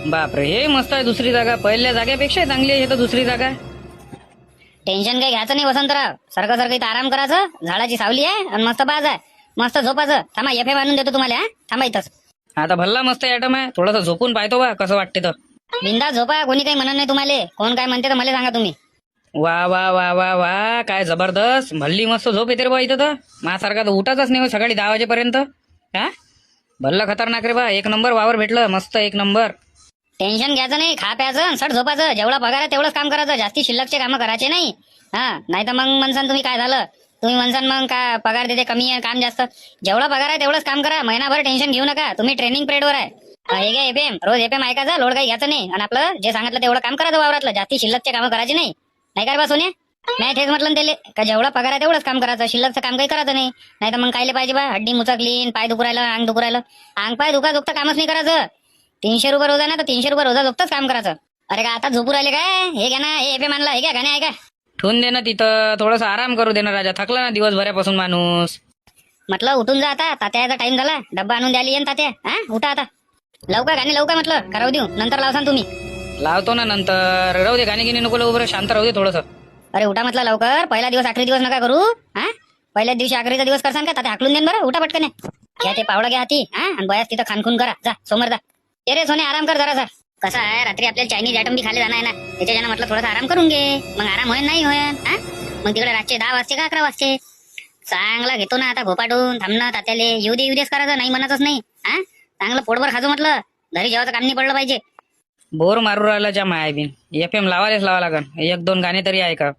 बापरे, हे मस्त आहे. दुसरी जागा पहिल्या जागेपेक्षा चांगली आहे. हे तर दुसरी जागा. टेन्शन काही घ्यायचं नाही वसंतराव. सारखं सारखं इथं आराम करायचं. झाडाची सावली आहे आणि मस्त बाज आहे. मस्त झोपायचं. थांबा एफएम आणून देतो तुम्हाला. थांबा इथंच. आता भल्ला मस्त ऍटम आहे. थोडंसं झोपून पाहतो बा कसं वाटते तर. बिंदा झोपा. कोणी काही म्हणत नाही तुम्हाला. कोण काय म्हणते तर मला सांगा तुम्ही. वा वा वा वा वा, काय जबरदस्त. भल्ली मस्त झोप येते रे बा इथं तर. माझ्यासारखा तर उठाच नाही हो सकाळी 10 वाजेपर्यंत. हा भल्ला खतरनाक रे बा. एक नंबर वावर भेटलं. मस्त एक नंबर. टेन्शन घ्यायचं नाही. खा प्यायचं सट झोपायचं. जेवढा पगार आहे तेवढंच काम करायचं. जास्ती शिल्लकचे कामं करायचे नाही. नाही तर मग म्हणसान तुम्ही काय झालं. तुम्ही म्हणसान मग का पगार देते कमी आहे काम जास्त. जेवढा पगार आहे तेवढंच काम करा. महिनाभर टेन्शन घेऊ नका. तुम्ही ट्रेनिंग पिरियडवर आहे. हे घ्या एफएम. रोज एफएम ऐकायचा. लोड काही घ्यायचं नाही. आणि आपलं जे सांगितलं तेवढं काम करायचं वावरातलं. जास्ती शिल्लकचे कामं करायचे नाही. नाही काय बा सोन्या. नाही तेच म्हटलं त्याले का जेवढा पगार आहे तेवढंच काम करायचं. शिल्लकचं काम काही करायचं नाही. नाही तर मग कायले पाहिजे बा. हड्डी मुचकलीन, पाय दुखू राहिलं, अंग दुखू राहिलं. अंग पाय दुखता कामच नाही करायचं. 300 रुपये रोज आहे ना तर 300 रुपये रोजा झोपताच काम करायचं. अरे का आता झोपू राहिले काय. हे घ्या ना. हे एफएम आणला. हे घ्या गाणे ऐका. ठेवून दे ना तिथं. थोडंसं आराम करू दे ना राजा. थकला ना दिवसभरापासून माणूस. म्हटलं उठून जा आता. तात्याचा टाइम झाला. डब्बा आणून द्यायला येईन तात्या. उठा आता. लवकर गाणे लवकर म्हटलं. करावं देऊ नंतर लावसान तुम्ही. लावतो ना नंतर. राहू दे गाणे गिणे नको लावू बरं. शांत राहू दे थोडंसं. अरे उठा म्हटलं लवकर. पहिला दिवस आखरी दिवस नका करू. पहिल्या दिवशी आखरीचा दिवस करसान का तात्या हाकलून देईन बरं. उठा पटकन. घ्या ते पावडं घ्या हाती. आणि बयास तिथं खानखून करा. जा समोर जा. ये रे सोने आराम कर जरासा. कसं आहे रात्री आपल्याला चायनीज आयटम बी खाले जाणार आहे ना. त्याच्यानं म्हटलं थोडासा आराम करून घे. मग आराम होईल नाही होईल. मग तिकडे रातचे 10 वाजते का 11 वाजते. चांगला घेतो ना आता भोपाटून. थांबणं तात्याले येऊ देच करायचं. नाही म्हणतच नाही. चांगलं पोटभर खाजू म्हटलं. घरी जेवायचं काम नाही पडलं पाहिजे. बोर मारू राहिला च्या माय बिन. एफएम लावायलाच लावा लागन. 1-2 गाणे तरी ऐका.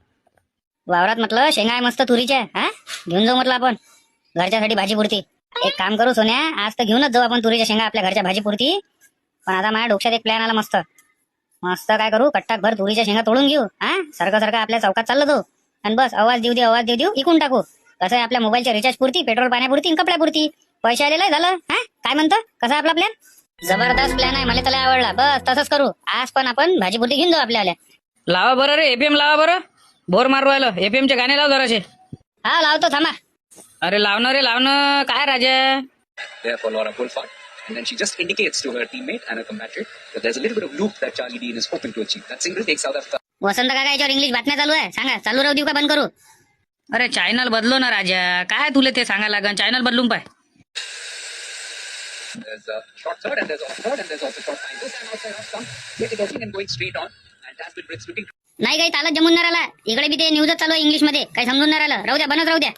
वावरात म्हटलं शेंगा आहे मस्त तुरीच्या. घेऊन जाऊ म्हटलं आपण घरच्यासाठी भाजी पुरती. एक काम करू सोन्या. आज तर घेऊनच जाऊ आपण तुरीच्या शेंगा आपल्या घरच्या भाजी पुरती. पण आता माझ्या डोक्यात एक प्लॅन आला मस्त. मस्त काय करू. कट्टाक भर तुरीच्या शेंगा तोडून घेऊ. सारखं सारखं आपल्या चौकात चाललो तो. आणि बस आवाज देऊ देऊ इकून टाकू. कसं आहे आपल्या मोबाईलच्या रिचार्ज पुरती, पेट्रोल पाण्यापुरती, कपड्यापुरती. पैसे आलेला आहे झालं. काय म्हणतं कसं आपला प्लॅन. जबरदस्त प्लॅन आहे. मला त्याला आवडला. बस तसंच करू. आज पण आपण भाजीपुरती घेऊन जाऊ आपल्याला. लावा बरं रे एफएम लावा बरं. बोर मारू राहिलं. एफएमचे गाणे लाव जराशे. लावतो थांबा. अरे लावणं रे लावणं. काय राजा. Therefore, Laura Wolfart, and then she just indicates to her teammate Anna compatriot that there's a little bit of loop that Charlie Dean is hoping to achieve. That single takes South Africa. वसंत काका याच्यावर English बातम्या चालू आहे. सांगा चालू राहू देऊ का बंद करू. अरे चॅनल बदलो ना राजा. काय तुले ते सांगायला लागन. चॅनल बदलून पाय. There's a short third, and there's a third, and there's also short time. This time outside off stump, yet again and going straight on, and Tasman Brits looking. नाही काही तालच जमून नाही राहिला. इकडे बी ते न्यूजच चालू आहे इंग्लिश मध्ये. काही समजून नाही राहिलं. राहू द्या बनच राहू द्या.